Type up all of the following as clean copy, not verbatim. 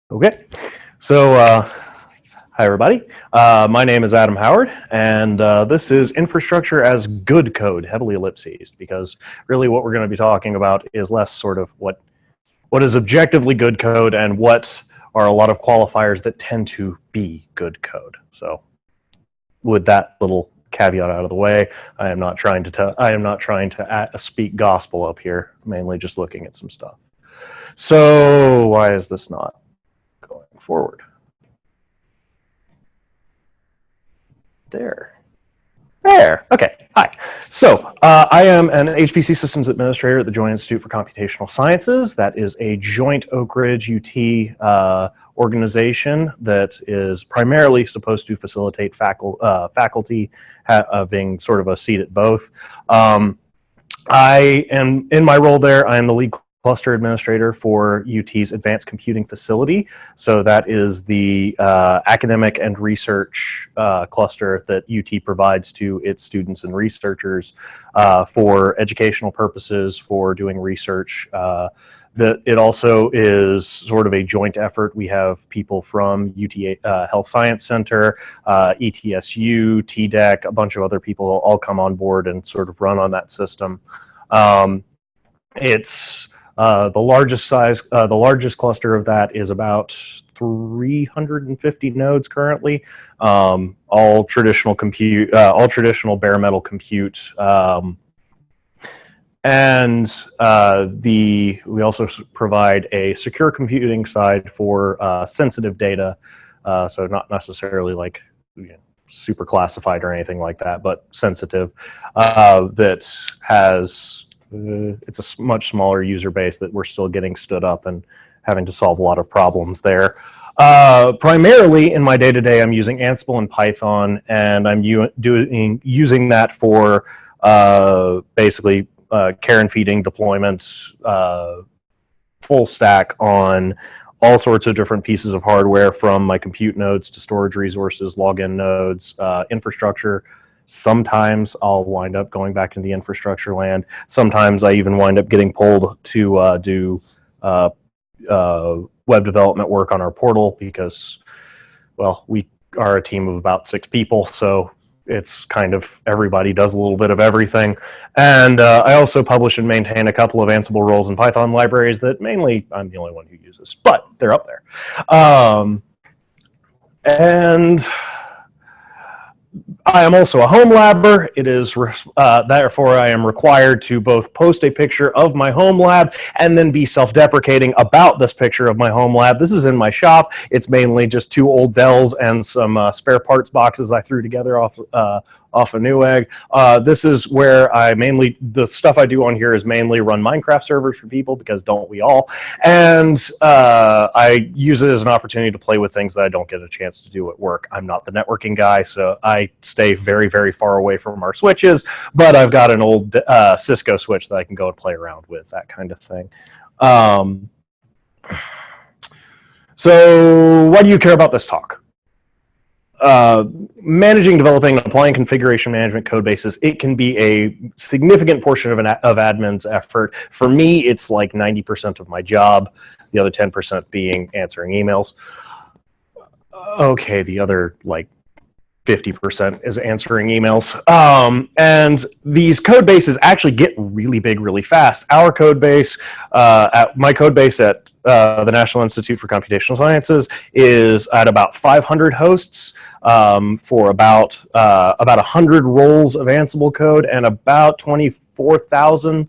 Okay, so hi everybody. My name is Adam Howard, and this is Infrastructure as Good Code, heavily ellipsized, because really what we're going to be talking about is less sort of what is objectively good code and what are a lot of qualifiers that tend to be good code. So, with that little caveat out of the way, I am not trying to speak gospel up here. Mainly just looking at some stuff. So why is this not going forward? There. Okay. Hi. So I am an HPC Systems Administrator at the Joint Institute for Computational Sciences. That is a joint Oak Ridge UT organization that is primarily supposed to facilitate faculty having sort of a seat at both. I am, in my role there, I am the lead cluster administrator for UT's Advanced Computing Facility. So that is the academic and research cluster that UT provides to its students and researchers for educational purposes, for doing research. It also is sort of a joint effort. We have people from UT Health Science Center, ETSU, TDEC, a bunch of other people all come on board and sort of run on that system. It's the largest cluster of that is about 350 nodes currently, all traditional bare metal compute. We also provide a secure computing side for sensitive data, so not necessarily like super classified or anything like that, but sensitive, that has it's a much smaller user base that we're still getting stood up and having to solve a lot of problems there. Primarily in my day-to-day, I'm using Ansible and Python, and I'm using that for basically care and feeding deployment, full stack on all sorts of different pieces of hardware, from my compute nodes to storage resources, login nodes, infrastructure. Sometimes I'll wind up going back into the infrastructure land. Sometimes I even wind up getting pulled to do web development work on our portal because, well, we are a team of about 6 people, so it's kind of everybody does a little bit of everything. And I also publish and maintain a couple of Ansible roles and Python libraries that mainly I'm the only one who uses, but they're up there. And I am also a home labber. It is therefore I am required to both post a picture of my home lab and then be self-deprecating about this picture of my home lab. This is in my shop. It's mainly just 2 old Dells and some spare parts boxes I threw together off a Newegg. This is where the stuff I do on here is mainly run Minecraft servers for people, because don't we all? And I use it as an opportunity to play with things that I don't get a chance to do at work. I'm not the networking guy, so I stay very, very far away from our switches, but I've got an old Cisco switch that I can go and play around with, that kind of thing. So why do you care about this talk? Managing, developing, and applying configuration management code bases, it can be a significant portion of admin's effort. For me, it's like 90% of my job, the other 10% being answering emails. Okay, the other like 50% is answering emails. And these code bases actually get really big really fast. Our code base, my code base at the National Institute for Computational Sciences is at about 500 hosts, for about 100 roles of Ansible code and about 24,000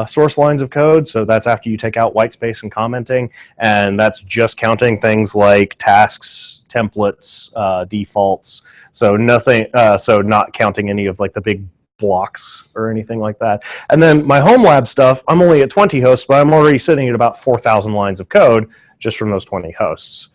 source lines of code. So that's after you take out white space and commenting, and that's just counting things like tasks, templates, defaults. So nothing. So not counting any of like the big blocks or anything like that. And then my home lab stuff, I'm only at 20 hosts, but I'm already sitting at about 4,000 lines of code just from those 20 hosts.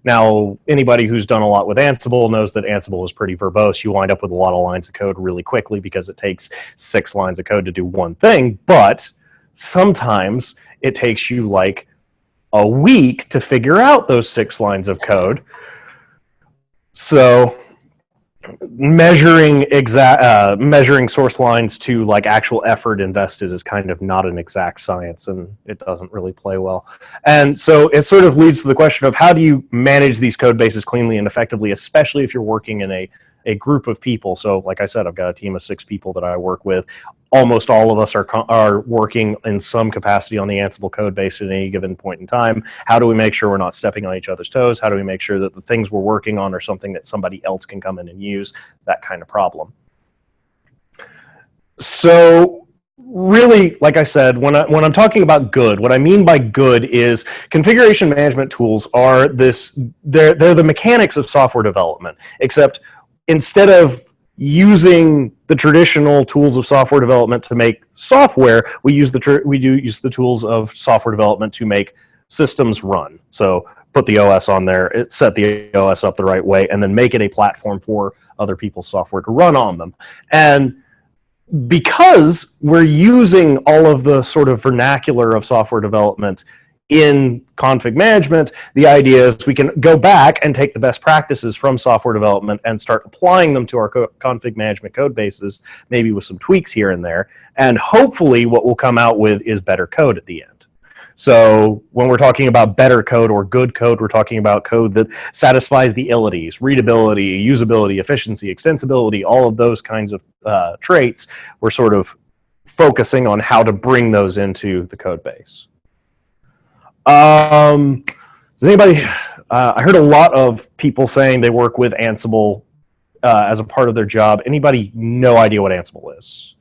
Now, anybody who's done a lot with Ansible knows that Ansible is pretty verbose. You wind up with a lot of lines of code really quickly because it takes 6 lines of code to do one thing, but sometimes it takes you like a week to figure out those 6 lines of code. So measuring source lines to like actual effort invested is kind of not an exact science, and it doesn't really play well. And so it sort of leads to the question of how do you manage these code bases cleanly and effectively, especially if you're working in a group of people. So like I said, I've got a team of 6 people that I work with. Almost all of us are working in some capacity on the Ansible code base at any given point in time. How do we make sure we're not stepping on each other's toes? How do we make sure that the things we're working on are something that somebody else can come in and use? That kind of problem. So really, like I said, when I'm talking about good, what I mean by good is configuration management tools are they're the mechanics of software development, except instead of using the traditional tools of software development to make software, we use the tools of software development to make systems run. So put the OS on there, set the OS up the right way, and then make it a platform for other people's software to run on them. And because we're using all of the sort of vernacular of software development in config management, the idea is we can go back and take the best practices from software development and start applying them to our config management code bases, maybe with some tweaks here and there, and hopefully what we'll come out with is better code at the end. So when we're talking about better code or good code, we're talking about code that satisfies the ilities, readability, usability, efficiency, extensibility, all of those kinds of traits. We're sort of focusing on how to bring those into the code base. Does anybody, I heard a lot of people saying they work with Ansible as a part of their job. Anybody no idea what Ansible is?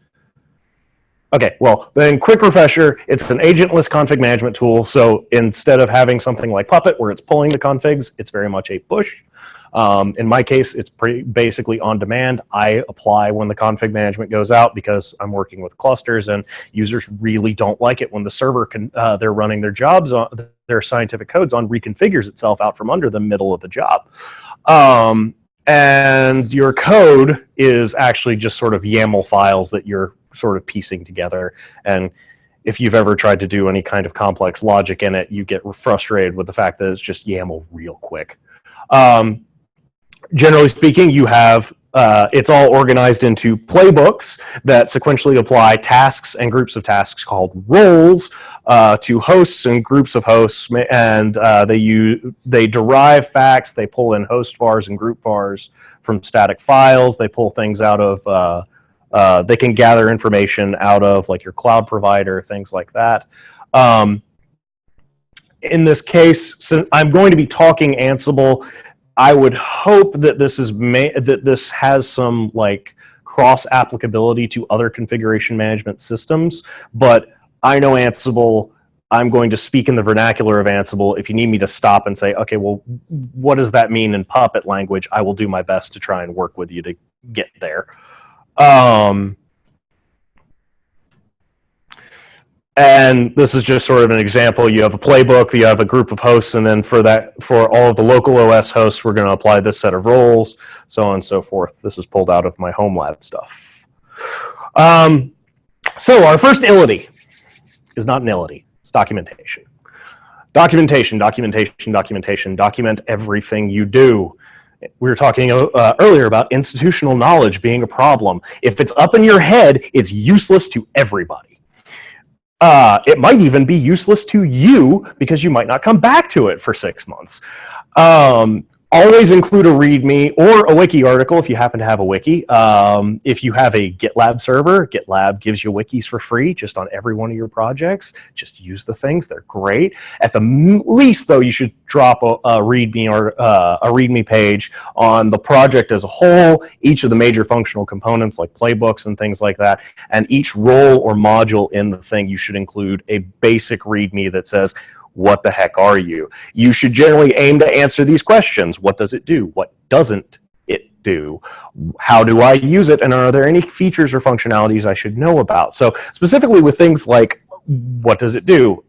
Okay, well, then quick refresher, it's an agentless config management tool. So instead of having something like Puppet where it's pulling the configs, it's very much a push. In my case, it's basically on demand. I apply when the config management goes out because I'm working with clusters, and users really don't like it when the server they're running their jobs on, their scientific codes on, reconfigures itself out from under the middle of the job. And your code is actually just sort of YAML files that you're sort of piecing together. And if you've ever tried to do any kind of complex logic in it, you get frustrated with the fact that it's just YAML real quick. Generally speaking, you have it's all organized into playbooks that sequentially apply tasks and groups of tasks called roles to hosts and groups of hosts, and they derive facts. They pull in host vars and group vars from static files. They pull things out of they can gather information out of like your cloud provider, things like that. In this case, since I'm going to be talking Ansible, I would hope that this has some like cross applicability to other configuration management systems, but I know Ansible. I'm going to speak in the vernacular of Ansible. If you need me to stop and say, okay, well, what does that mean in Puppet language? I will do my best to try and work with you to get there. And this is just sort of an example. You have a playbook, you have a group of hosts, and then for all of the local OS hosts, we're going to apply this set of roles, so on and so forth. This is pulled out of my home lab stuff. So our first ility is not an ility, it's documentation. Documentation. Document everything you do. We were talking earlier about institutional knowledge being a problem. If it's up in your head, it's useless to everybody. It might even be useless to you because you might not come back to it for 6 months. Always include a README or a wiki article if you happen to have a wiki. If you have a GitLab server, GitLab gives you wikis for free just on every one of your projects. Just use the things, they're great. At the least, though, you should drop a README or a README page on the project as a whole, each of the major functional components like playbooks and things like that, and each role or module in the thing, you should include a basic README that says, what the heck are you? You should generally aim to answer these questions. What does it do? What doesn't it do? How do I use it? And are there any features or functionalities I should know about? So specifically with things like, what does it do?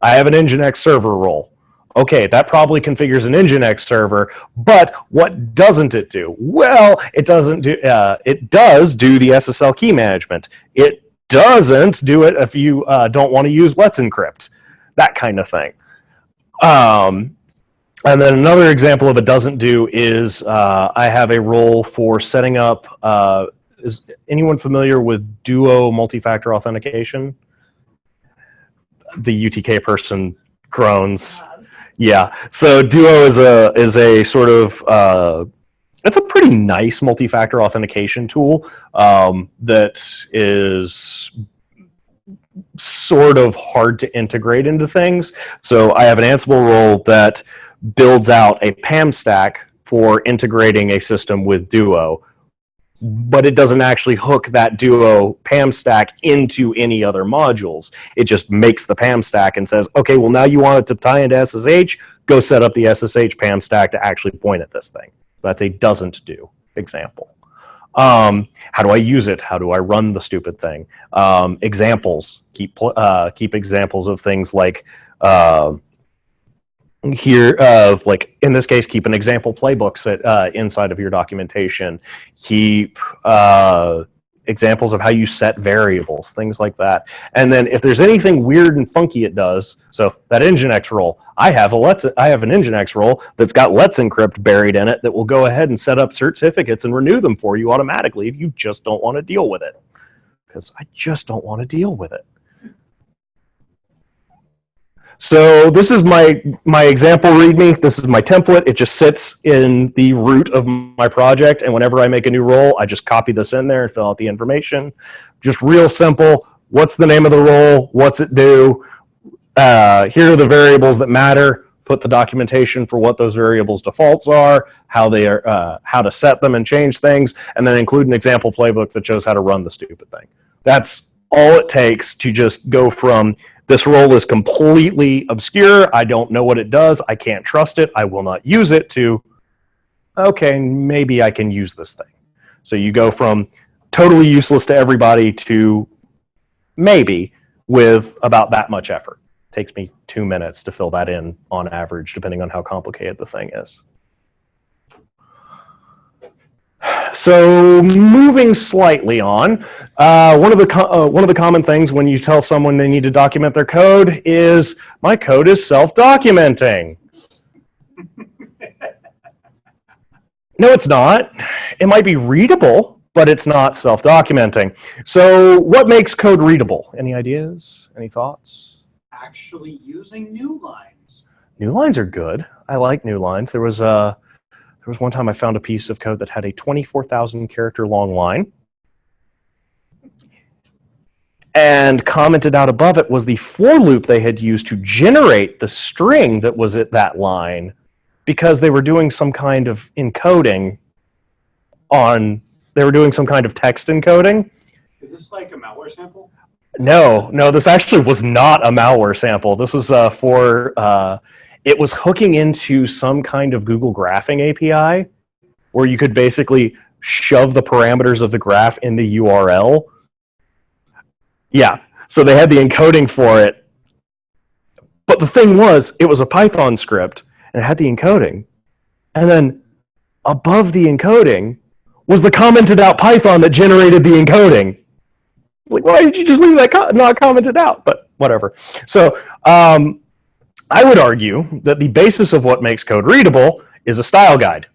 I have an Nginx server role. Okay, that probably configures an Nginx server, but what doesn't it do? Well, it doesn't do. It does do the SSL key management. It doesn't do it if you don't want to use Let's Encrypt. That kind of thing. And then another example of a doesn't do is I have a role for setting up, is anyone familiar with Duo multi-factor authentication? The UTK person groans. Yeah, so Duo is a sort of, it's a pretty nice multi-factor authentication tool that is sort of hard to integrate into things. So I have an Ansible role that builds out a PAM stack for integrating a system with Duo, but it doesn't actually hook that Duo PAM stack into any other modules. It just makes the PAM stack and says, okay, well, now you want it to tie into SSH, go set up the SSH PAM stack to actually point at this thing. So that's a doesn't do example. How do I use it? How do I run the stupid thing? Examples. Keep examples of things like here, like in this case, keep an example playbooks inside of your documentation. Keep examples of how you set variables, things like that. And then if there's anything weird and funky it does, so that Nginx role, I have an Nginx role that's got Let's Encrypt buried in it that will go ahead and set up certificates and renew them for you automatically if you just don't want to deal with it. Because I just don't want to deal with it. So this is my example README. This is my template. It just sits in the root of my project, and whenever I make a new role, I just copy this in there and fill out the information. Just real simple. What's the name of the role? What's it do? Here are the variables that matter. Put the documentation for what those variables defaults are, how they are, how to set them and change things, and then include an example playbook that shows how to run the stupid thing. That's all it takes to just go from this role is completely obscure, I don't know what it does, I can't trust it, I will not use it, to, okay, maybe I can use this thing. So you go from totally useless to everybody to maybe with about that much effort. It takes me 2 minutes to fill that in on average, depending on how complicated the thing is. So moving slightly on, one of the common things when you tell someone they need to document their code is, my code is self-documenting. No, it's not. It might be readable, but it's not self-documenting. So what makes code readable? Any ideas? Any thoughts? Actually using new lines. New lines are good. I like new lines. There was one time I found a piece of code that had a 24,000 character long line. And commented out above it was the for loop they had used to generate the string that was at that line, because they were doing some kind of encoding they were doing some kind of text encoding. Is this like a malware sample? No, this actually was not a malware sample. This was it was hooking into some kind of Google Graphing API where you could basically shove the parameters of the graph in the URL. Yeah, so they had the encoding for it. But the thing was, it was a Python script, and it had the encoding. And then above the encoding was the commented out Python that generated the encoding. It's like, why did you just leave that not commented out? But whatever. So, I would argue that the basis of what makes code readable is a style guide.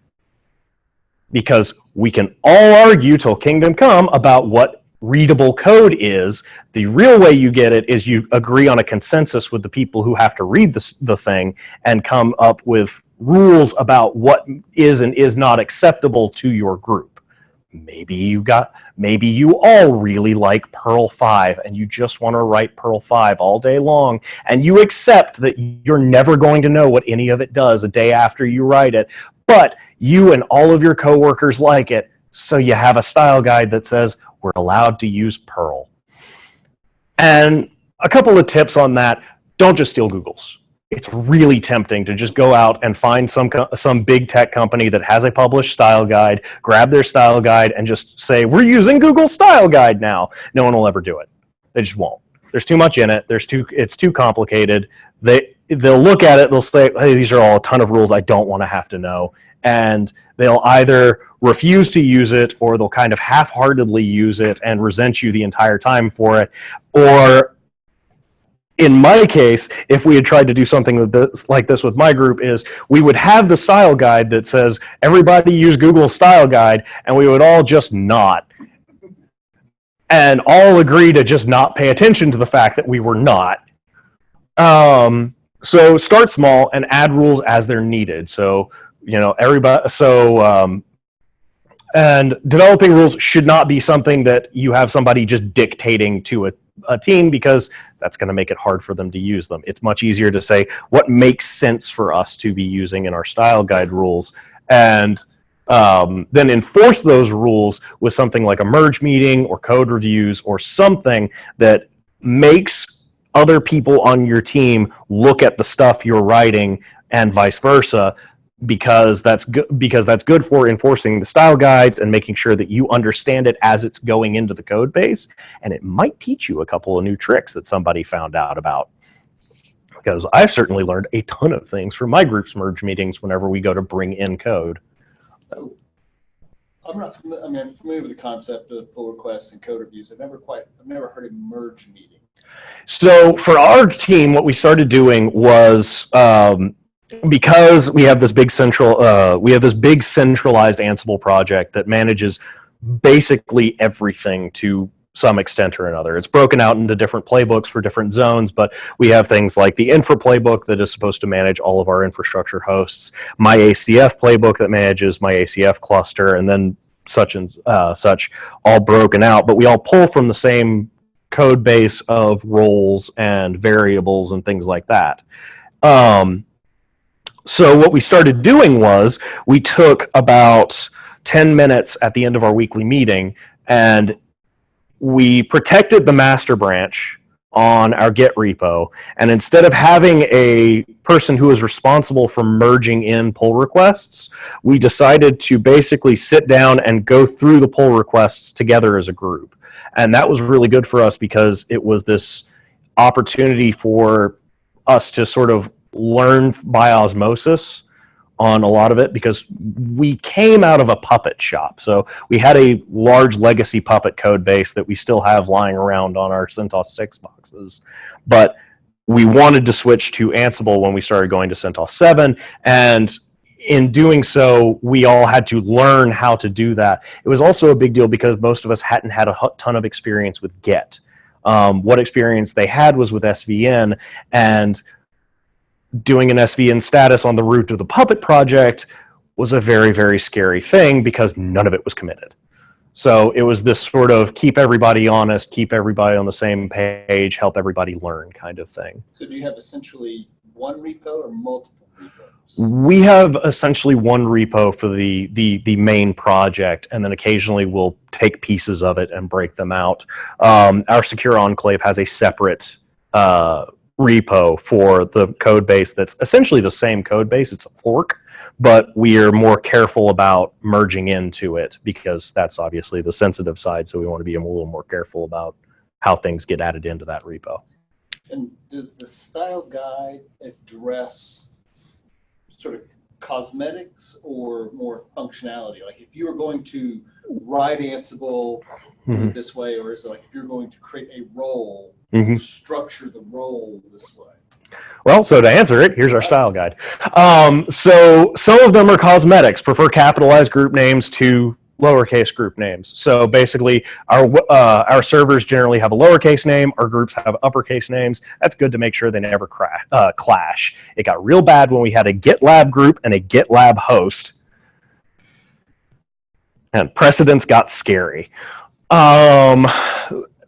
Because we can all argue till kingdom come about what readable code is. The real way you get it is you agree on a consensus with the people who have to read the thing and come up with rules about what is and is not acceptable to your group. Maybe you all really like Perl 5 and you just want to write Perl 5 all day long, and you accept that you're never going to know what any of it does a day after you write it, but you and all of your coworkers like it, so you have a style guide that says we're allowed to use Perl. And a couple of tips on that: don't just steal Google's. It's really tempting to just go out and find some big tech company that has a published style guide, grab their style guide, and just say, we're using Google's style guide now. No one will ever do it. They just won't. There's too much in it. It's too complicated. They'll look at it, they'll say, hey, these are all a ton of rules I don't want to have to know. And they'll either refuse to use it, or they'll kind of half-heartedly use it and resent you the entire time for it, or in my case, if we had tried to do something like this with my group, is we would have the style guide that says everybody use Google Style Guide, and we would all just not, and all agree to just not pay attention to the fact that we were not. So start small and add rules as they're needed. So everybody. And developing rules should not be something that you have somebody just dictating to a team, because that's going to make it hard for them to use them. It's much easier to say what makes sense for us to be using in our style guide rules, and then enforce those rules with something like a merge meeting or code reviews or something that makes other people on your team look at the stuff you're writing and vice versa, because that's good for enforcing the style guides and making sure that you understand it as it's going into the code base, and it might teach you a couple of new tricks that somebody found out about, because I've certainly learned a ton of things from my group's merge meetings whenever we go to bring in code. So I'm familiar with the concept of pull requests and code reviews. I've never heard of merge meeting. So for our team, what we started doing was, because we have this big centralized Ansible project that manages basically everything to some extent or another. It's broken out into different playbooks for different zones, but we have things like the infra playbook that is supposed to manage all of our infrastructure hosts, my ACF playbook that manages my ACF cluster, and then such and such, all broken out. But we all pull from the same code base of roles and variables and things like that. So what we started doing was we took about 10 minutes at the end of our weekly meeting, and we protected the master branch on our Git repo. And instead of having a person who is responsible for merging in pull requests, we decided to basically sit down and go through the pull requests together as a group. And that was really good for us, because it was this opportunity for us to sort of learn by osmosis on a lot of it, because we came out of a Puppet shop. So we had a large legacy Puppet code base that we still have lying around on our CentOS 6 boxes. But we wanted to switch to Ansible when we started going to CentOS 7. And in doing so, we all had to learn how to do that. It was also a big deal because most of us hadn't had a ton of experience with Git. What experience they had was with SVN, and doing an SVN status on the root of the Puppet project was a very, very scary thing, because none of it was committed. So it was this sort of keep everybody honest, keep everybody on the same page, help everybody learn kind of thing. So do you have essentially one repo or multiple repos? We have essentially one repo for the main project, and then occasionally we'll take pieces of it and break them out. Our Secure Enclave has a separate repo for the code base that's essentially the same code base. It's a fork, but we are more careful about merging into it, because that's obviously the sensitive side, so we want to be a little more careful about how things get added into that repo. And does the style guide address sort of cosmetics or more functionality? Like if you were going to write Ansible this way, or is it like if you're going to create a role, structure the role this way? Well, so to answer it, here's our style guide. So some of them are cosmetics, prefer capitalized group names to lowercase group names. So basically, our servers generally have a lowercase name, our groups have uppercase names. That's good to make sure they never clash. It got real bad when we had a GitLab group and a GitLab host, and precedents got scary.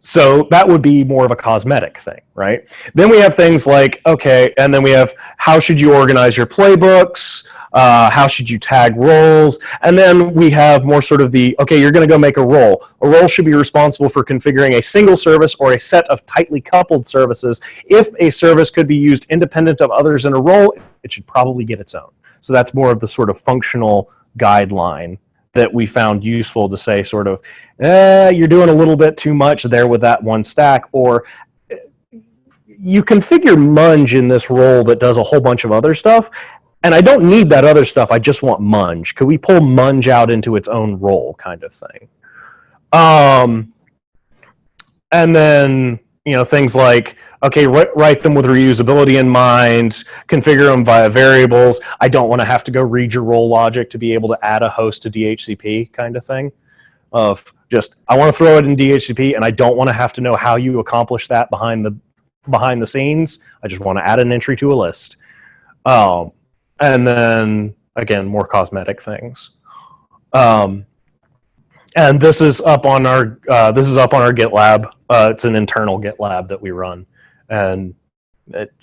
So that would be more of a cosmetic thing, right? Then we have things like, okay, and then we have how should you organize your playbooks, how should you tag roles, and then we have more sort of the, okay, you're going to go make a role. A role should be responsible for configuring a single service or a set of tightly coupled services. If a service could be used independent of others in a role, it should probably get its own. So that's more of the sort of functional guideline that we found useful to say sort of, you're doing a little bit too much there with that one stack, or you configure Munge in this role that does a whole bunch of other stuff, and I don't need that other stuff, I just want Munge. Could we pull Munge out into its own role kind of thing? And then, things like, okay, write them with reusability in mind, configure them via variables. I don't want to have to go read your role logic to be able to add a host to DHCP kind of thing. Of just, I want to throw it in DHCP and I don't want to have to know how you accomplish that behind the scenes. I just want to add an entry to a list. And then again, more cosmetic things. And this is up on our GitLab. It's an internal GitLab that we run, and it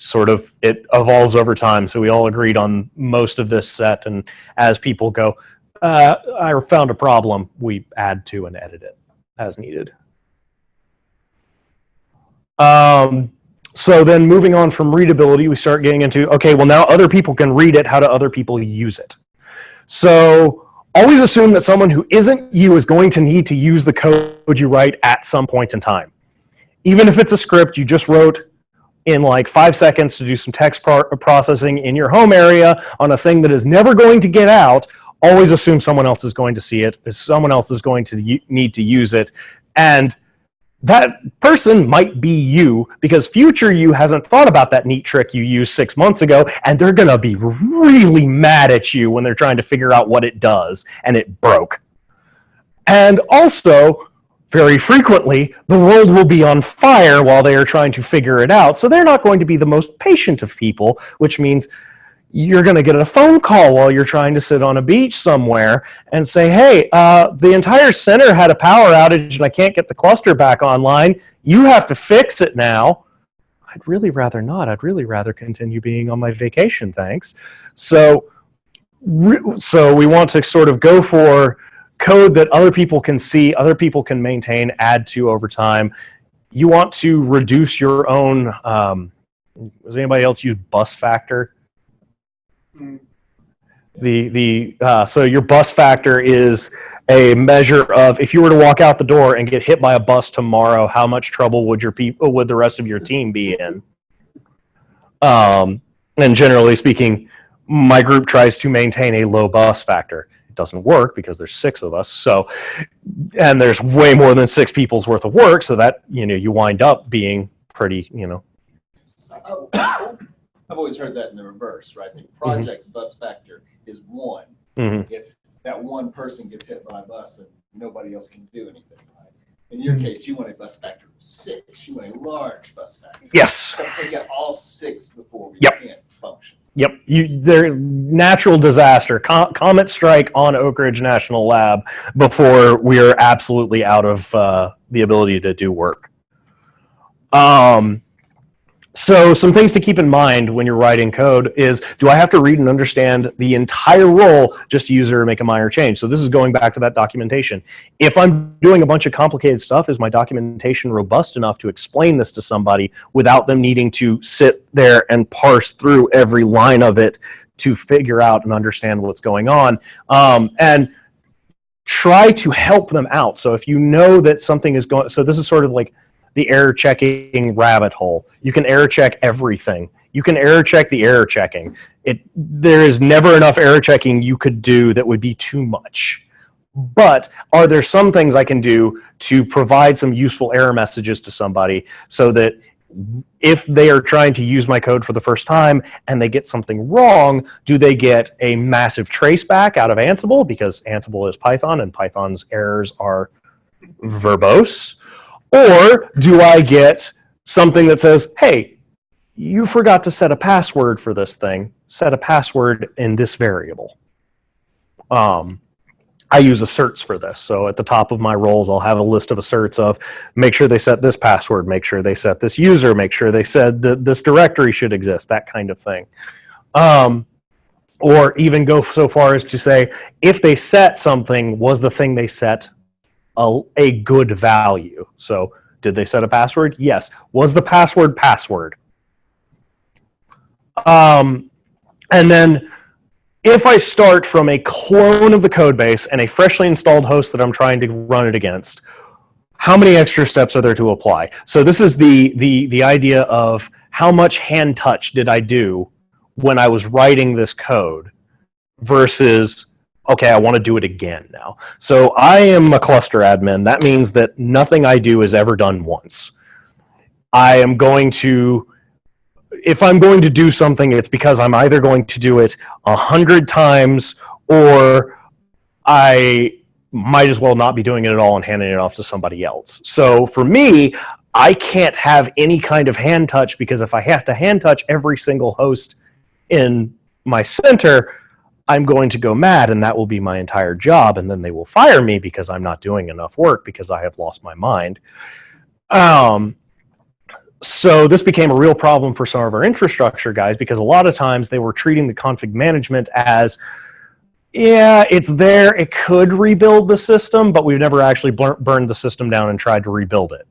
evolves over time. So we all agreed on most of this set, and as people go, I found a problem, we add to and edit it as needed. So then moving on from readability, we start getting into, okay, well now other people can read it, how do other people use it? So always assume that someone who isn't you is going to need to use the code you write at some point in time. Even if it's a script you just wrote in like 5 seconds to do some text processing in your home area on a thing that is never going to get out, always assume someone else is going to see it, someone else is going to need to use it, and that person might be you, because future you hasn't thought about that neat trick you used 6 months ago, and they're going to be really mad at you when they're trying to figure out what it does, and it broke. And also, very frequently, the world will be on fire while they are trying to figure it out, so they're not going to be the most patient of people, which means you're going to get a phone call while you're trying to sit on a beach somewhere and say, hey, the entire center had a power outage and I can't get the cluster back online. You have to fix it now. I'd really rather not. I'd really rather continue being on my vacation, thanks. So we want to sort of go for code that other people can see, other people can maintain, add to over time. You want to reduce your own, does anybody else use bus factor? So your bus factor is a measure of, if you were to walk out the door and get hit by a bus tomorrow, how much trouble would the rest of your team be in? And generally speaking, my group tries to maintain a low bus factor. It doesn't work because there's 6 of us, so, and there's way more than 6 people's worth of work, so that, you wind up being pretty, I've always heard that in the reverse, right? The project's bus factor is 1. If that one person gets hit by a bus and nobody else can do anything, right? In your case, you want a bus factor of 6. You want a large bus factor. Yes. But take out all 6 before we Yep. can't function. Yep. There, natural disaster, comet strike on Oak Ridge National Lab before we are absolutely out of the ability to do work. So some things to keep in mind when you're writing code is, do I have to read and understand the entire role just to use it or make a minor change? So this is going back to that documentation. If I'm doing a bunch of complicated stuff, is my documentation robust enough to explain this to somebody without them needing to sit there and parse through every line of it to figure out and understand what's going on? And try to help them out. So if you know that something is going, so this is sort of like the error checking rabbit hole. You can error check everything. You can error check the error checking. There is never enough error checking you could do that would be too much. But are there some things I can do to provide some useful error messages to somebody so that if they are trying to use my code for the first time and they get something wrong, do they get a massive traceback out of Ansible, because Ansible is Python and Python's errors are verbose? Or do I get something that says, hey, you forgot to set a password for this thing. Set a password in this variable. I use asserts for this. So at the top of my roles, I'll have a list of asserts of make sure they set this password, make sure they set this user, make sure they said that this directory should exist, that kind of thing. Or even go so far as to say, if they set something, was the thing they set a good value? So did they set a password? Yes. Was the password password? And then if I start from a clone of the code base and a freshly installed host that I'm trying to run it against, how many extra steps are there to apply? So this is the idea of how much hand touch did I do when I was writing this code versus, okay, I want to do it again now. So I am a cluster admin. That means that nothing I do is ever done once. I am going to, if I'm going to do something, it's because I'm either going to do it 100 times or I might as well not be doing it at all and handing it off to somebody else. So for me, I can't have any kind of hand touch, because if I have to hand touch every single host in my center, I'm going to go mad, and that will be my entire job, and then they will fire me because I'm not doing enough work because I have lost my mind. So this became a real problem for some of our infrastructure guys, because a lot of times they were treating the config management as, yeah, it's there, it could rebuild the system, but we've never actually burned the system down and tried to rebuild it.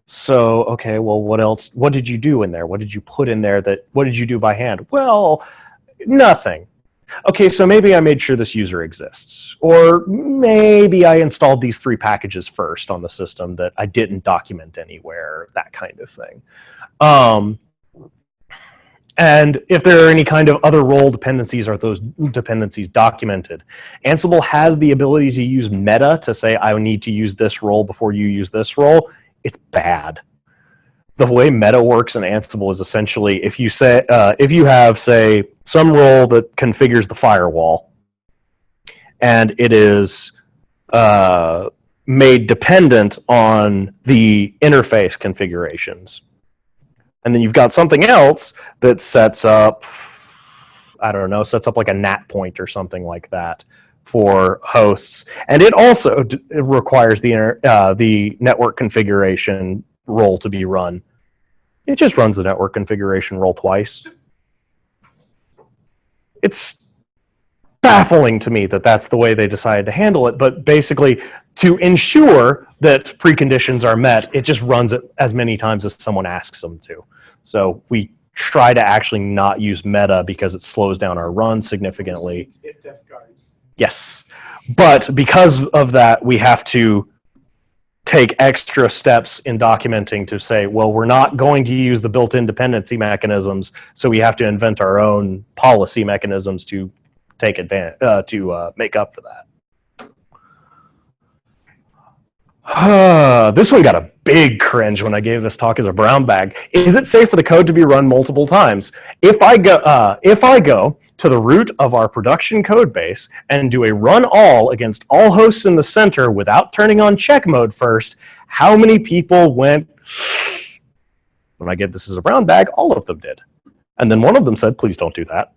So, okay, well, what else? What did you do in there? What did you put in there? What did you do by hand? Well, nothing. Okay, so maybe I made sure this user exists. Or maybe I installed these 3 packages first on the system that I didn't document anywhere, that kind of thing. And if there are any kind of other role dependencies, are those dependencies documented? Ansible has the ability to use meta to say, I need to use this role before you use this role. It's bad. The way meta works in Ansible is essentially, if you have, say, some role that configures the firewall, and it is made dependent on the interface configurations, and then you've got something else that sets up, I don't know, sets up like a NAT point or something like that for hosts, and it also it requires the network configuration role to be run. It just runs the network configuration role twice. It's baffling to me that that's the way they decided to handle it, but basically, to ensure that preconditions are met, it just runs it as many times as someone asks them to. So we try to actually not use meta because it slows down our run significantly. If def guards. Yes, but because of that, we have to take extra steps in documenting to say, well, we're not going to use the built-in dependency mechanisms, so we have to invent our own policy mechanisms to take advantage to make up for that. This one got a big cringe when I gave this talk as a brown bag. Is it safe for the code to be run multiple times? If I go to the root of our production code base and do a run all against all hosts in the center without turning on check mode first, how many people went, when I gave this as a brown bag? All of them did. And then one of them said, please don't do that.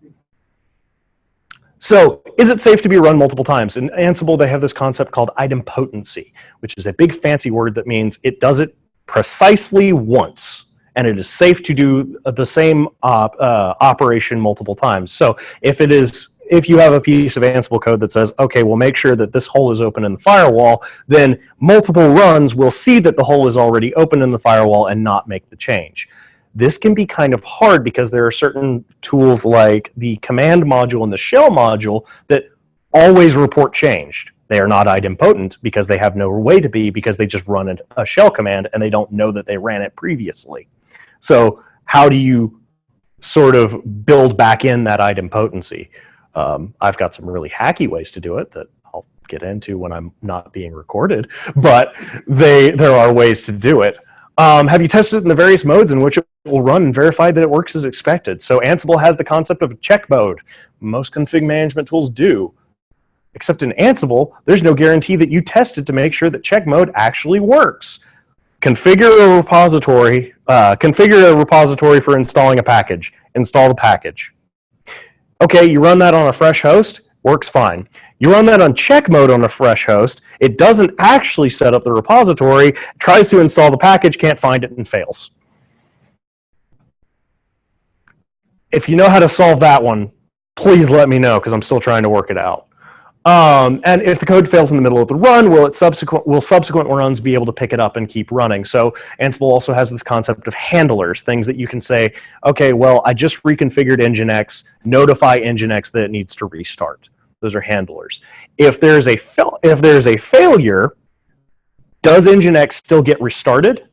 So is it safe to be run multiple times? In Ansible, they have this concept called idempotency, which is a big fancy word that means it does it precisely once, and it is safe to do the same operation multiple times. So if you have a piece of Ansible code that says, okay, we'll make sure that this hole is open in the firewall, then multiple runs will see that the hole is already open in the firewall and not make the change. This can be kind of hard because there are certain tools like the command module and the shell module that always report changed. They are not idempotent because they have no way to be, because they just run a shell command and they don't know that they ran it previously. So how do you sort of build back in that idempotency? I've got some really hacky ways to do it that I'll get into when I'm not being recorded, but there are ways to do it. Have you tested it in the various modes in which it will run and verify that it works as expected? So Ansible has the concept of a check mode. Most config management tools do. Except in Ansible, there's no guarantee that you test it to make sure that check mode actually works. Configure a repository for installing a package. Install the package. Okay, you run that on a fresh host, works fine. You run that on check mode on a fresh host, it doesn't actually set up the repository, tries to install the package, can't find it, and fails. If you know how to solve that one, please let me know, because I'm still trying to work it out. And if the code fails in the middle of the run, will subsequent runs be able to pick it up and keep running? So Ansible also has this concept of handlers, things that you can say, okay, well, I just reconfigured Nginx, notify Nginx that it needs to restart. Those are handlers. If there's a failure, does Nginx still get restarted?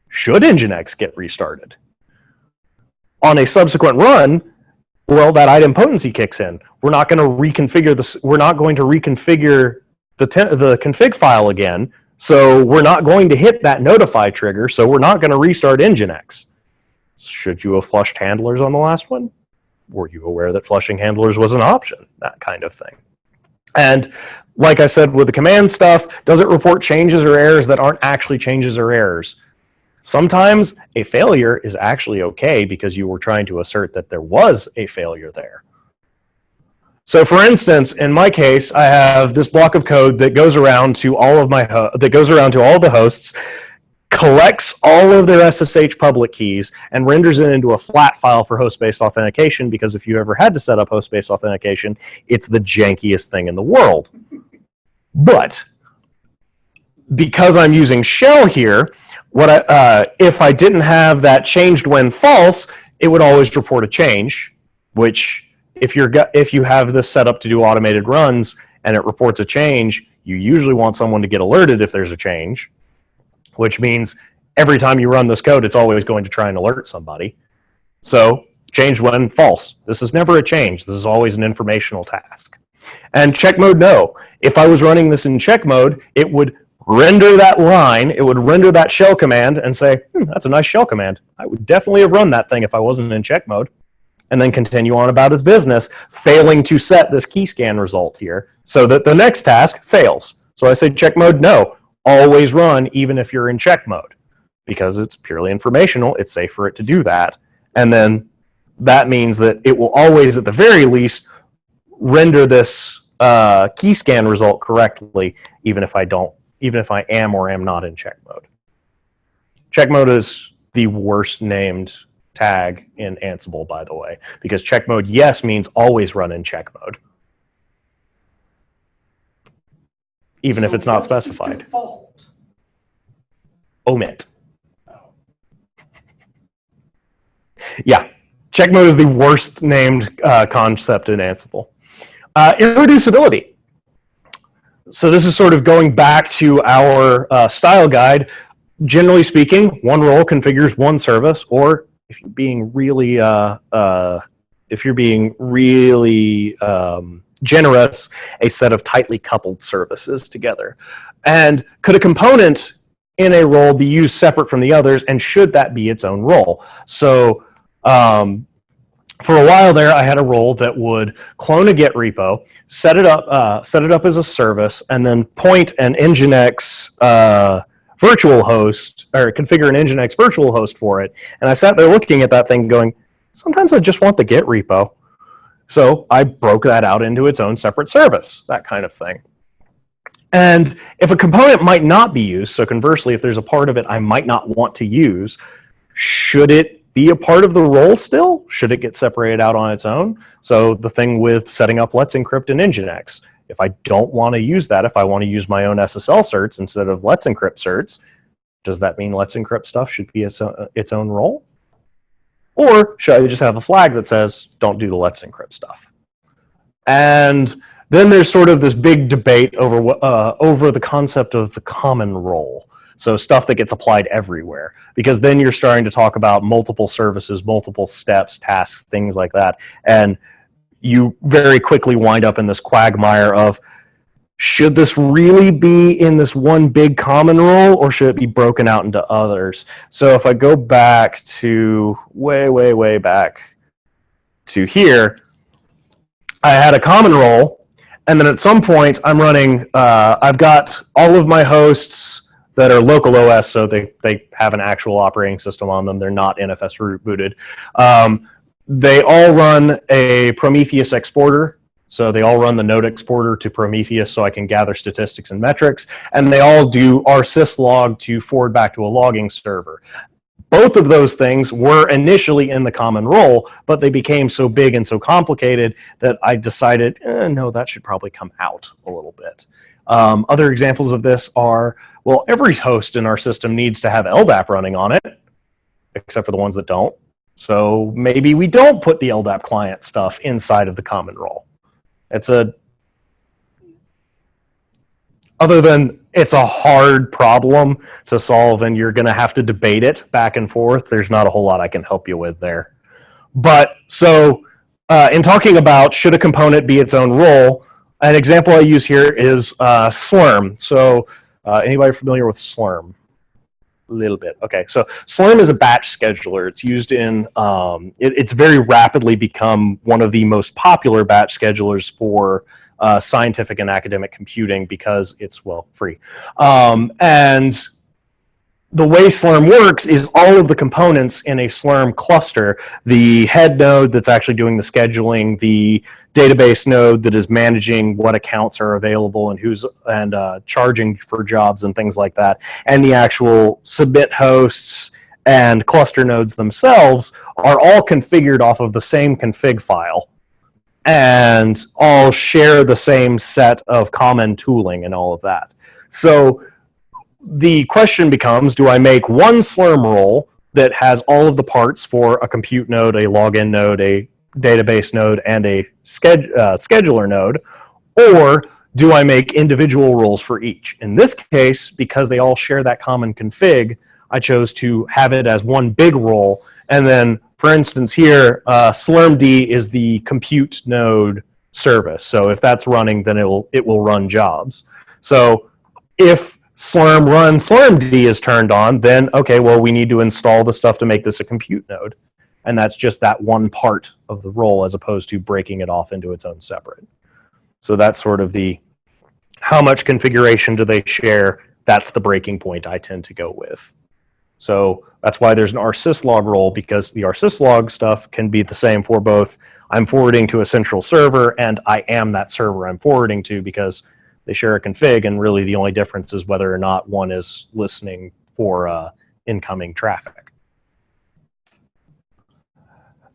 Should Nginx get restarted? On a subsequent run, well, that idempotency kicks in. We're not going to reconfigure this. We're not going to reconfigure the config file again. So we're not going to hit that notify trigger, so we're not going to restart Nginx. Should you have flushed handlers on the last one? Were you aware that flushing handlers was an option? That kind of thing. And like I said with the command stuff, does it report changes or errors that aren't actually changes or errors? Sometimes a failure is actually okay because you were trying to assert that there was a failure there. So for instance, in my case, I have this block of code that goes around to all of the hosts, collects all of their SSH public keys, and renders it into a flat file for host-based authentication, because if you ever had to set up host-based authentication, it's the jankiest thing in the world. But because I'm using shell here, if I didn't have that changed when false, it would always report a change, which if you have this set up to do automated runs and it reports a change, you usually want someone to get alerted if there's a change, which means every time you run this code, it's always going to try and alert somebody. So change when false. This is never a change. This is always an informational task. And check mode, no. If I was running this in check mode, it would render that line, it would render that shell command and say, that's a nice shell command. I would definitely have run that thing if I wasn't in check mode. And then continue on about his business, failing to set this key scan result here, so that the next task fails. So I say check mode, no. Always run even if you're in check mode, because it's purely informational. It's safe for it to do that. And then that means that it will always, at the very least, render this key scan result correctly, even if I am or am not in check mode. Check mode is the worst named tag in Ansible, by the way, because check mode, yes, means always run in check mode, even if it's not specified. Default? Omit. Yeah, check mode is the worst named concept in Ansible. Irreducibility. So this is sort of going back to our style guide. Generally speaking, one role configures one service, or if you're being really generous, a set of tightly coupled services together. And could a component in a role be used separate from the others, and should that be its own role? So for a while there, I had a role that would clone a Git repo, set it up as a service, and then point an Nginx virtual host, or configure an Nginx virtual host for it. And I sat there looking at that thing going, sometimes I just want the Git repo. So I broke that out into its own separate service, that kind of thing. And if a component might not be used, so conversely, if there's a part of it I might not want to use, should it be a part of the role still? Should it get separated out on its own? So the thing with setting up Let's Encrypt in Nginx, if I don't want to use that, if I want to use my own SSL certs instead of Let's Encrypt certs, does that mean Let's Encrypt stuff should be its own role? Or should I just have a flag that says, don't do the Let's Encrypt stuff? And then there's sort of this big debate over the concept of the common role. So stuff that gets applied everywhere. Because then you're starting to talk about multiple services, multiple steps, tasks, things like that. And you very quickly wind up in this quagmire of, should this really be in this one big common role, or should it be broken out into others? So if I go back to way back to here, I had a common role, and then at some point I'm running, I've got all of my hosts that are local OS, so they have an actual operating system on them. They're not NFS root booted. They all run a Prometheus exporter. So they all run the node exporter to Prometheus so I can gather statistics and metrics. And they all do our syslog to forward back to a logging server. Both of those things were initially in the common role, but they became so big and so complicated that I decided, no, that should probably come out a little bit. Other examples of this are, well, every host in our system needs to have LDAP running on it, except for the ones that don't. So maybe we don't put the LDAP client stuff inside of the common role. Other than it's a hard problem to solve and you're going to have to debate it back and forth, there's not a whole lot I can help you with there. But so in talking about should a component be its own role, an example I use here is Slurm. So Anybody familiar with Slurm? A little bit. Okay, so Slurm is a batch scheduler. It's used in, it's very rapidly become one of the most popular batch schedulers for scientific and academic computing because it's, well, free. And the way Slurm works is all of the components in a Slurm cluster, the head node that's actually doing the scheduling, the database node that is managing what accounts are available and who's charging for jobs and things like that, and the actual submit hosts and cluster nodes themselves are all configured off of the same config file and all share the same set of common tooling and all of that. So the question becomes, do I make one Slurm role that has all of the parts for a compute node, a login node, a database node, and a scheduler node, or do I make individual roles for each? In this case, because they all share that common config, I chose to have it as one big role, and then, for instance here, slurmd is the compute node service, so if that's running, then it will run jobs. So if Slurm run slurmd is turned on, then okay, well, we need to install the stuff to make this a compute node. And that's just that one part of the role as opposed to breaking it off into its own separate. So that's sort of the, how much configuration do they share? That's the breaking point I tend to go with. So that's why there's an rsyslog role, because the rsyslog stuff can be the same for both I'm forwarding to a central server and I am that server I'm forwarding to, because they share a config, and really the only difference is whether or not one is listening for incoming traffic.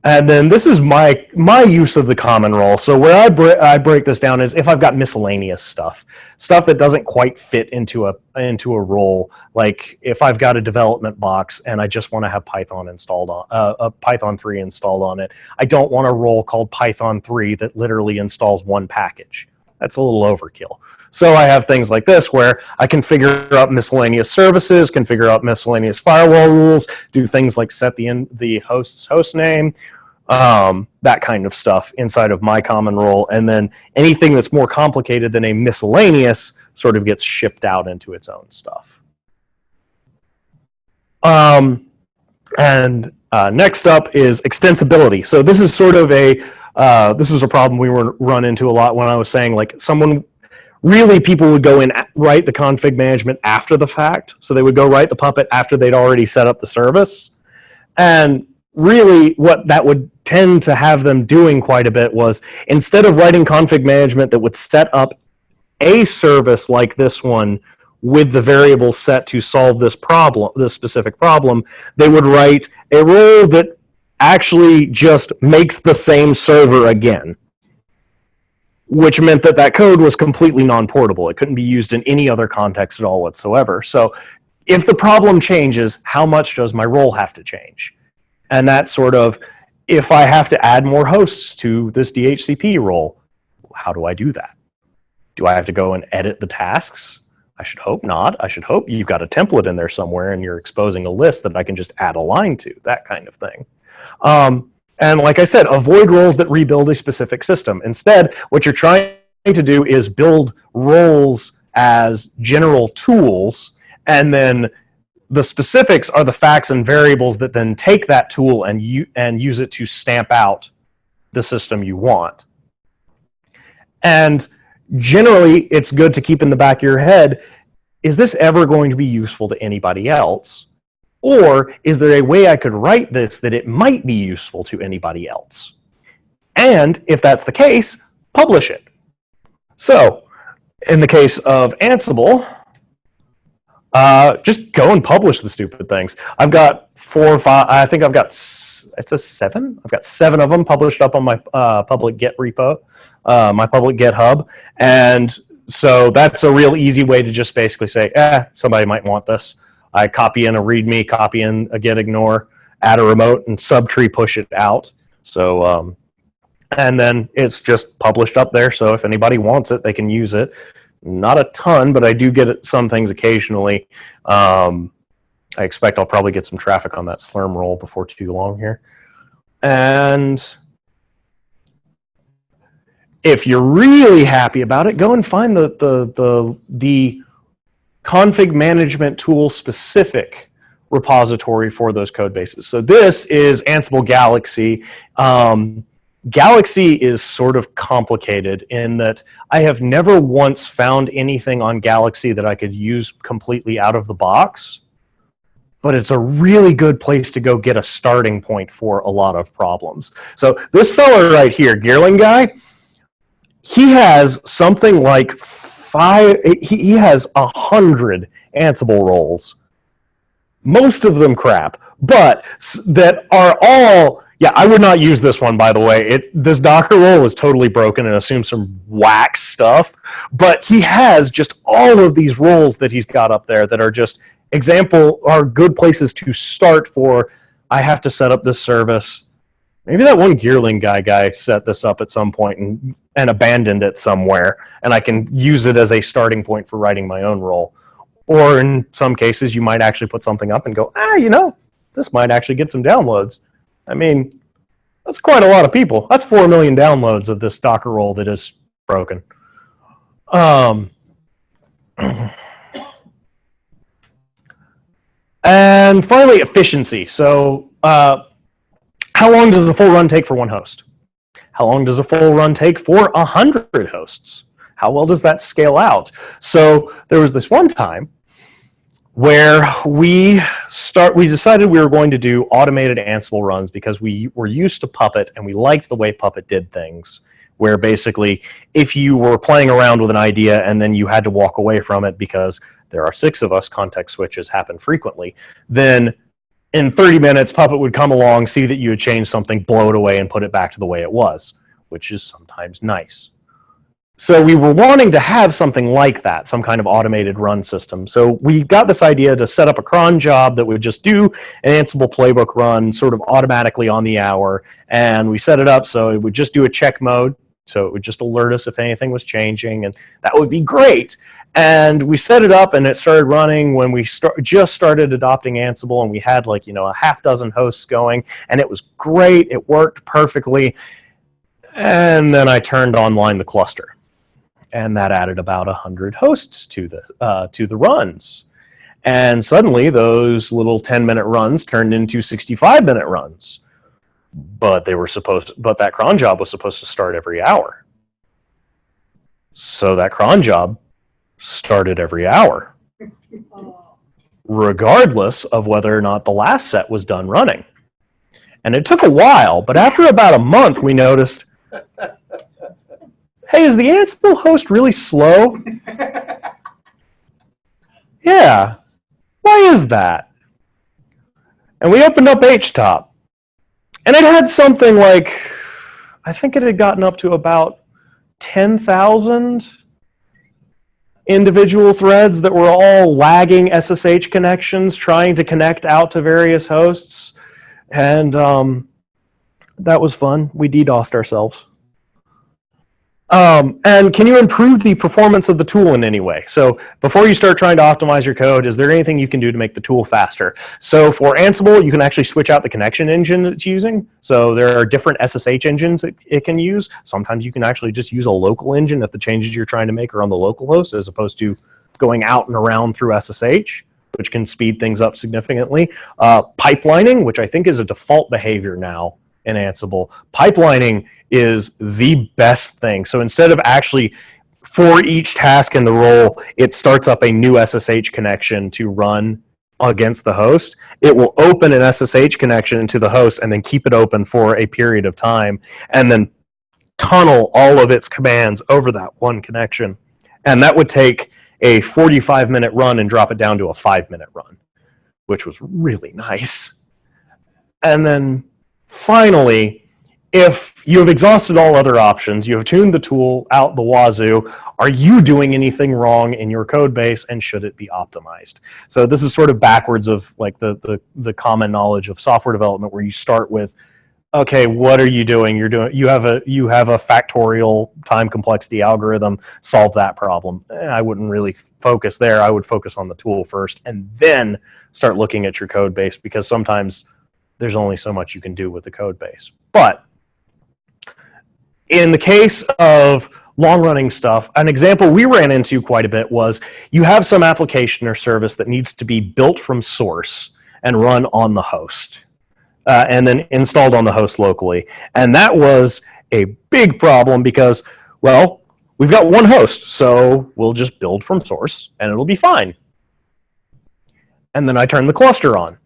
And then this is my use of the common role. So where I break this down is if I've got miscellaneous stuff that doesn't quite fit into a role. Like if I've got a development box and I just want to have Python installed on Python 3 installed on it, I don't want a role called Python 3 that literally installs one package. That's a little overkill. So I have things like this where I can figure out miscellaneous services, can figure out miscellaneous firewall rules, do things like set the host's host name, that kind of stuff inside of my common role. And then anything that's more complicated than a miscellaneous sort of gets shipped out into its own stuff. Next up is extensibility. So this is sort of this was a problem we run into a lot when I was saying, like, people would go in, write the config management after the fact. So they would go write the puppet after they'd already set up the service. And really what that would tend to have them doing quite a bit was, instead of writing config management that would set up a service like this one with the variables set to solve this specific problem, they would write a role that actually just makes the same server again, which meant that code was completely non-portable. It couldn't be used in any other context at all whatsoever. So if the problem changes, how much does my role have to change? And that's sort of, if I have to add more hosts to this DHCP role, how do I do that? Do I have to go and edit the tasks? I should hope not. I should hope you've got a template in there somewhere and you're exposing a list that I can just add a line to, that kind of thing. And like I said, avoid roles that rebuild a specific system. Instead, what you're trying to do is build roles as general tools, and then the specifics are the facts and variables that then take that tool and use it to stamp out the system you want. And generally, it's good to keep in the back of your head, is this ever going to be useful to anybody else? Or is there a way I could write this that it might be useful to anybody else? And if that's the case, publish it. So, in the case of Ansible, just go and publish the stupid things. I've got 4 or 5, I think I've got, it says 7? I've got 7 of them published up on my public Git repo, my public GitHub. And so that's a real easy way to just basically say, somebody might want this. I copy in a README, copy in a git ignore, add a remote, and subtree push it out. So, and then it's just published up there. So if anybody wants it, they can use it. Not a ton, but I do get some things occasionally. I expect I'll probably get some traffic on that Slurm role before too long here. And if you're really happy about it, go and find the config management tool specific repository for those code bases. So this is Ansible Galaxy. Galaxy is sort of complicated in that I have never once found anything on Galaxy that I could use completely out of the box, but it's a really good place to go get a starting point for a lot of problems. So this fella right here, Geerling guy, he has something like he has 100 Ansible roles. Most of them crap, but that are all, yeah, I would not use this one, by the way. This Docker role is totally broken and assumes some whack stuff, but he has just all of these roles that he's got up there that are just are good places to start for, I have to set up this service. Maybe that one Geerling guy set this up at some point and abandoned it somewhere, and I can use it as a starting point for writing my own role. Or in some cases, you might actually put something up and go, this might actually get some downloads. I mean, that's quite a lot of people. That's 4 million downloads of this Docker role that is broken. And finally, efficiency. So how long does a full run take for one host? How long does a full run take for 100 hosts? How well does that scale out? So there was this one time where we decided we were going to do automated Ansible runs because we were used to Puppet and we liked the way Puppet did things, where basically if you were playing around with an idea and then you had to walk away from it because there are 6 of us, context switches happen frequently, then in 30 minutes, Puppet would come along, see that you had changed something, blow it away, and put it back to the way it was, which is sometimes nice. So we were wanting to have something like that, some kind of automated run system. So we got this idea to set up a cron job that would just do an Ansible playbook run sort of automatically on the hour. And we set it up so it would just do a check mode. So it would just alert us if anything was changing, and that would be great. And we set it up and it started running when we just started adopting Ansible, and we had like, a half dozen hosts going, and it was great. It worked perfectly. And then I turned online the cluster, and that added about 100 hosts to the runs. And suddenly those little 10-minute runs turned into 65-minute runs. But that cron job was supposed to start every hour. So that cron job started every hour, regardless of whether or not the last set was done running. And it took a while, but after about a month, we noticed, hey, is the Ansible host really slow? Yeah. Why is that? And we opened up HTOP. And it had something like, I think it had gotten up to about 10,000 individual threads that were all lagging SSH connections, trying to connect out to various hosts. And that was fun. We DDoSed ourselves. And can you improve the performance of the tool in any way? So before you start trying to optimize your code, is there anything you can do to make the tool faster? So for Ansible, you can actually switch out the connection engine that it's using. So there are different SSH engines that it can use. Sometimes you can actually just use a local engine if the changes you're trying to make are on the local host, as opposed to going out and around through SSH, which can speed things up significantly. Pipelining, which I think is a default behavior now in Ansible. Pipelining is the best thing. So instead of actually, for each task in the role, it starts up a new SSH connection to run against the host. It will open an SSH connection to the host and then keep it open for a period of time, and then tunnel all of its commands over that one connection. And that would take a 45-minute run and drop it down to a 5-minute run, which was really nice. And then finally, if you have exhausted all other options, you have tuned the tool out the wazoo, are you doing anything wrong in your code base, and should it be optimized? So this is sort of backwards of like the common knowledge of software development, where you start with, okay, what are you doing? You have a factorial time complexity algorithm, solve that problem. I wouldn't really focus there. I would focus on the tool first and then start looking at your code base, because sometimes there's only so much you can do with the code base. But in the case of long-running stuff. An example we ran into quite a bit was you have some application or service that needs to be built from source and run on the host, and then installed on the host locally. And that was a big problem because, well, we've got one host, so we'll just build from source and it'll be fine. And then I turn the cluster on.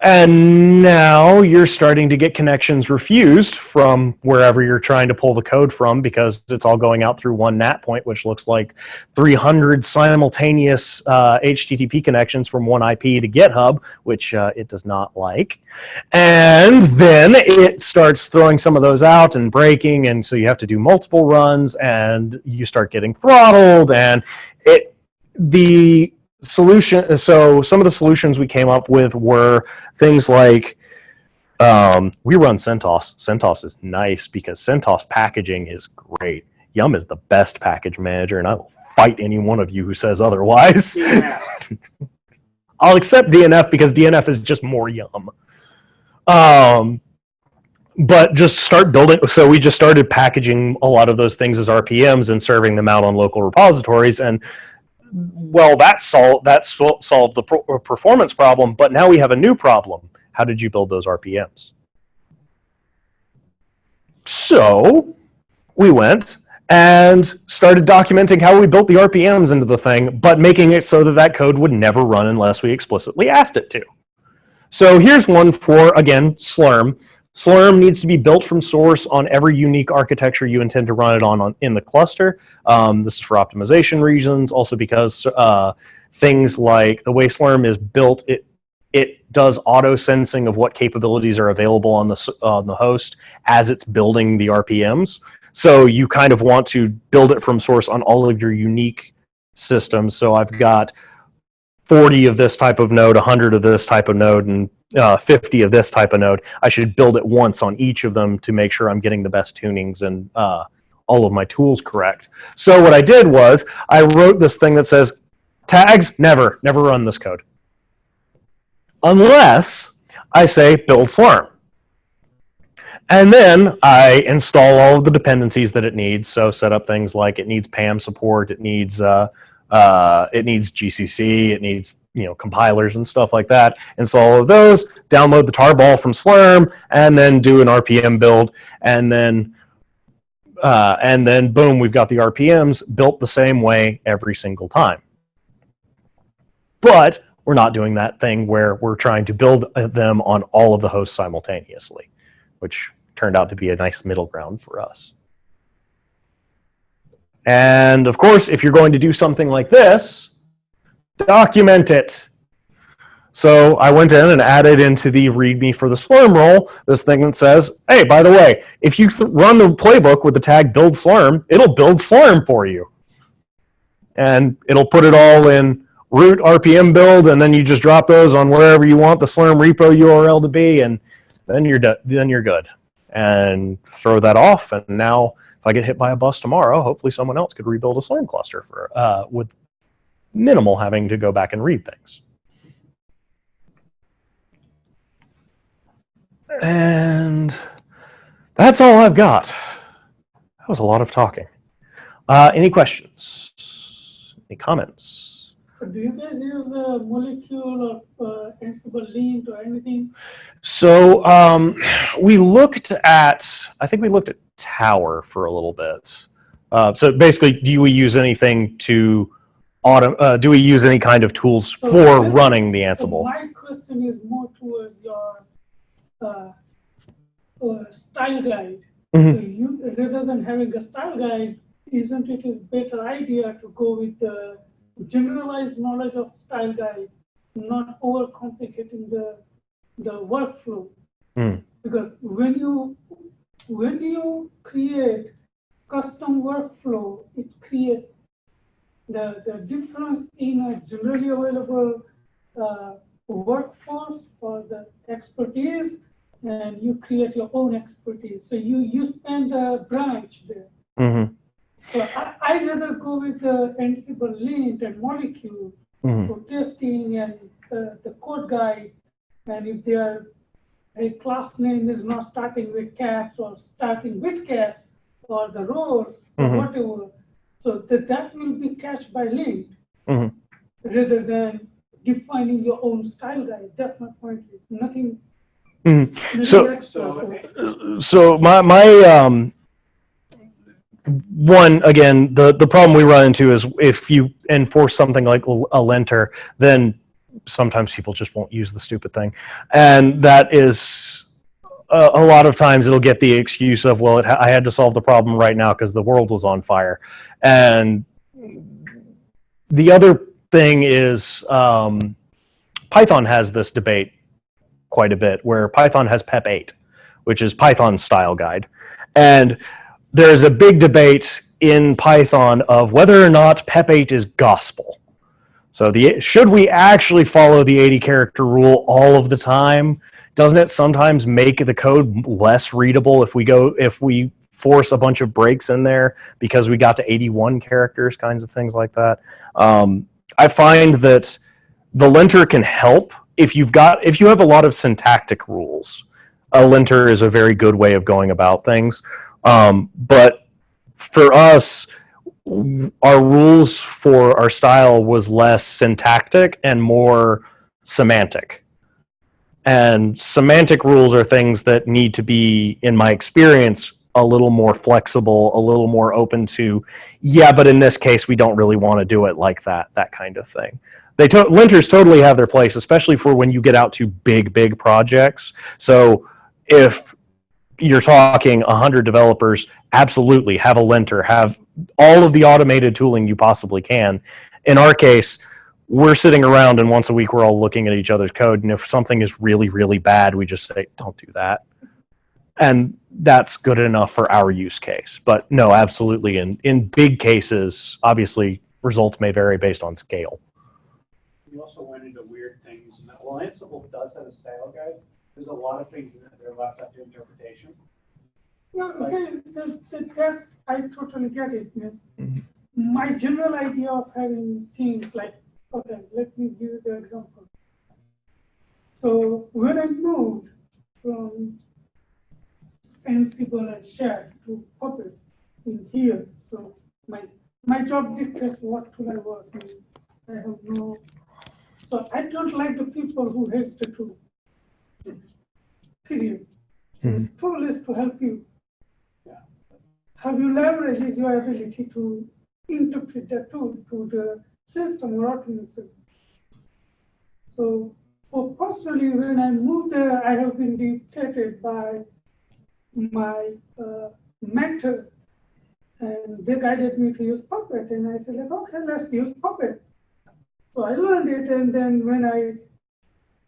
And now you're starting to get connections refused from wherever you're trying to pull the code from because it's all going out through one NAT point, which looks like 300 simultaneous HTTP connections from one IP to GitHub, which it does not like. And then it starts throwing some of those out and breaking, and so you have to do multiple runs, and you start getting throttled, and the solution. So some of the solutions we came up with were things like we run CentOS. CentOS is nice because CentOS packaging is great. Yum is the best package manager, and I will fight any one of you who says otherwise. Yeah. I'll accept DNF because DNF is just more Yum. But just start building. So we just started packaging a lot of those things as RPMs and serving them out on local repositories, and well, that solved the performance problem, but now we have a new problem. How did you build those RPMs? So we went and started documenting how we built the RPMs into the thing, but making it so that that code would never run unless we explicitly asked it to. So here's one for, again, Slurm. Slurm needs to be built from source on every unique architecture you intend to run it on in the cluster. This is for optimization reasons, also because things like the way Slurm is built, it does auto sensing of what capabilities are available on the host as it's building the RPMs. So you kind of want to build it from source on all of your unique systems. So I've got 40 of this type of node, 100 of this type of node, and 50 of this type of node. I should build it once on each of them to make sure I'm getting the best tunings and all of my tools correct. So what I did was I wrote this thing that says, tags, never run this code. Unless I say build Slurm. And then I install all of the dependencies that it needs. So set up things like it needs PAM support, it needs GCC, it needs compilers and stuff like that. Install all of those, download the tarball from Slurm, and then do an RPM build, and then boom, we've got the RPMs built the same way every single time. But we're not doing that thing where we're trying to build them on all of the hosts simultaneously, which turned out to be a nice middle ground for us. And of course, if you're going to do something like this, document it. So I went in and added into the README for the Slurm role this thing that says, hey, by the way, if you run the playbook with the tag build Slurm, it'll build Slurm for you. And it'll put it all in root RPM build, and then you just drop those on wherever you want the Slurm repo URL to be, and then you're good. And throw that off, and now if I get hit by a bus tomorrow, hopefully someone else could rebuild a Slurm cluster for with minimal having to go back and read things. And that's all I've got. That was a lot of talking. Any questions? Any comments? So do you guys use a molecule or Ansible lint or anything? So we looked at, I think we looked at Tower for a little bit. So basically, do we use anything to do we use any kind of tools for running the Ansible? So my question is more towards your style guide. Mm-hmm. So rather than having a style guide, isn't it a better idea to go with the generalized knowledge of style guide, not overcomplicating the workflow? Because when you create custom workflow, it creates the difference in a generally available workforce for the expertise, and you create your own expertise. So you spend a branch there. Mm-hmm. So I'd rather go with the Ansible lint and molecule for testing and the code guide. And if their a class name is not starting with caps or starting with caps, or the rows or Mhm. whatever. So that will be cached by linked Mhm. rather than defining your own style guide. That's my point. Nothing, Mhm. nothing So- extra. So my one, again, the problem we run into is if you enforce something like a linter, then sometimes people just won't use the stupid thing, and that is a lot of times it'll get the excuse of, well, I had to solve the problem right now because the world was on fire. And the other thing is Python has this debate quite a bit, where Python has PEP 8, which is Python's style guide. And there's a big debate in Python of whether or not PEP 8 is gospel. So should we actually follow the 80 character rule all of the time? Doesn't it sometimes make the code less readable if we force a bunch of breaks in there because we got to 81 characters, kinds of things like that? I find that the linter can help if you have a lot of syntactic rules. A linter is a very good way of going about things. But for us, our rules for our style was less syntactic and more semantic. And semantic rules are things that need to be, in my experience, a little more flexible, a little more open to, yeah, but in this case, we don't really want to do it like that kind of thing. Linters totally have their place, especially for when you get out to big projects. So if you're talking 100 developers, absolutely have a linter, have all of the automated tooling you possibly can. In our case, we're sitting around and once a week we're all looking at each other's code, and if something is really bad, we just say, don't do that. And that's good enough for our use case. But no, absolutely, in big cases, obviously, results may vary based on scale. We also went into weird things. Well, Ansible does have a style guide. There's a lot of things in it that are left up to interpretation. No, that's, I totally get it. Man. My general idea of having things like, okay, let me give you the example. So when I moved from Ansible and Share to Puppet in here, so my job dictates what tool I work in. I have no, so I don't like the people who hate the tool. Period. This tool is to help you. How you leverage is your ability to interpret the tool to the system or automation. So, personally, when I moved there, I have been dictated by my mentor, and they guided me to use Puppet, and I said, like, okay, let's use Puppet. So I learned it, and then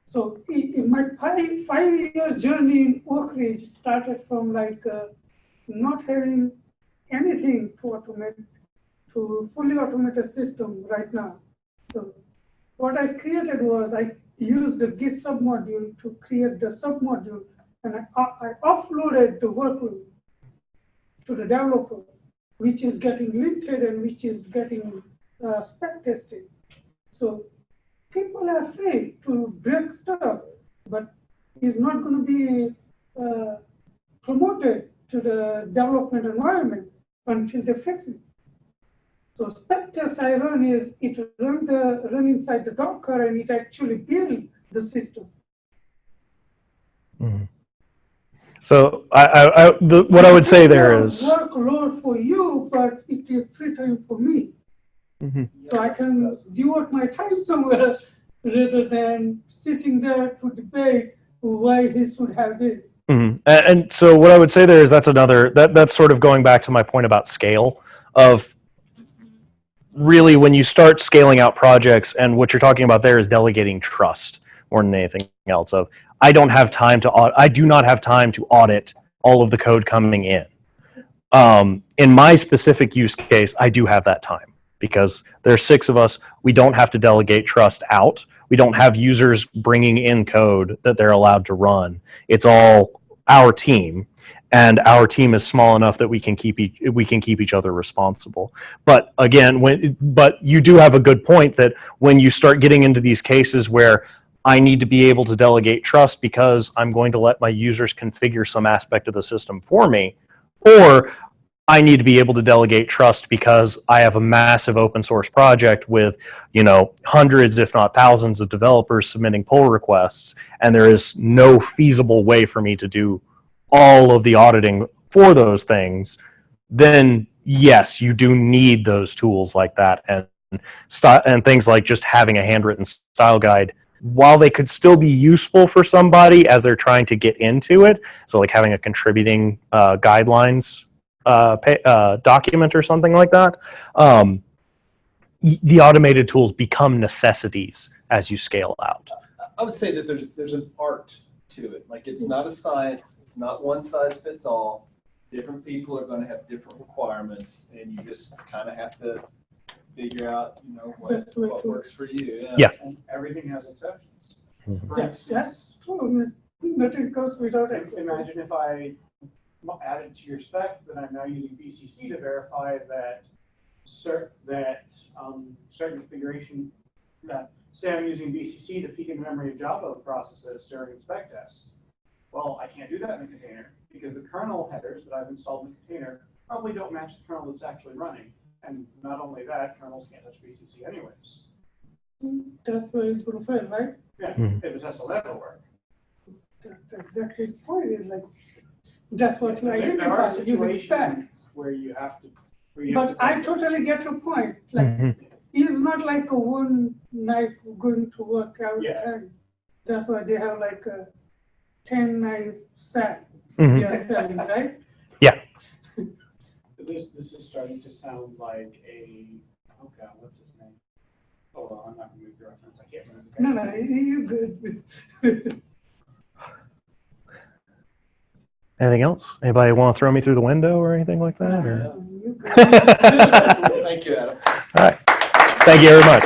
so in my 5-year journey in Oak Ridge started from like not having anything to automate to fully automated system right now. So what I created was I used the Git submodule to create the submodule, and I offloaded the workload to the developer, which is getting linted and which is getting spec tested. So people are afraid to break stuff, but it's not going to be promoted to the development environment until they fix it. So spec test I run is it run inside the Docker and it actually builds the system. Mm-hmm. So what I would say there is workload for you, but it is 3 times for me. Mm-hmm. So I can devote my time somewhere rather than sitting there to debate why he should have this. Mm-hmm. And so what I would say there is that's sort of going back to my point about scale of really when you start scaling out projects, and what you're talking about there is delegating trust more than anything else. Of I do not have time to audit all of the code coming in. In my specific use case, I do have that time because there's 6 of us. We don't have to delegate trust out. We don't have users bringing in code that they're allowed to run. It's all our team, and our team is small enough that we can keep each other responsible. But again, but you do have a good point that when you start getting into these cases where I need to be able to delegate trust because I'm going to let my users configure some aspect of the system for me, or I need to be able to delegate trust because I have a massive open source project with, hundreds, if not thousands of developers submitting pull requests, and there is no feasible way for me to do all of the auditing for those things, then yes, you do need those tools like that and things like just having a handwritten style guide. While they could still be useful for somebody as they're trying to get into it, so like having a contributing guidelines document or something like that, the automated tools become necessities as you scale out. I would say that there's an art to it. Like, it's not a science, it's not one size fits all. Different people are going to have different requirements, and you just kind of have to figure out, what works for you. Yeah. And everything has exceptions. Mhm. For That's instance, true. Nothing goes without exception. imagine if I added to your spec that I'm now using BCC to verify that certain configuration, that say I'm using BCC to peek in memory of Java processes during spec tests. Well, I can't do that in a container because the kernel headers that I've installed in the container probably don't match the kernel that's actually running. And not only that, kernels can't touch BCC anyways. That's where it's going to fail, right? Yeah, Mhm. if the test will ever work. That's exactly the point. Is like that's what you There are identify using spec. situations where you have to. But I totally get your point. Like, Mhm. it's not like a one knife going to work out. Yeah. And that's why they have like a 10 knife set Mhm. they are selling, right? This is starting to sound like oh God, what's his name? Oh, well, I'm not going to make the reference. I can't remember the No, guy's name. you're good. Anything else? Anybody want to throw me through the window or anything like that? Or? You're good. Thank you, Adam. All right. Thank you very much.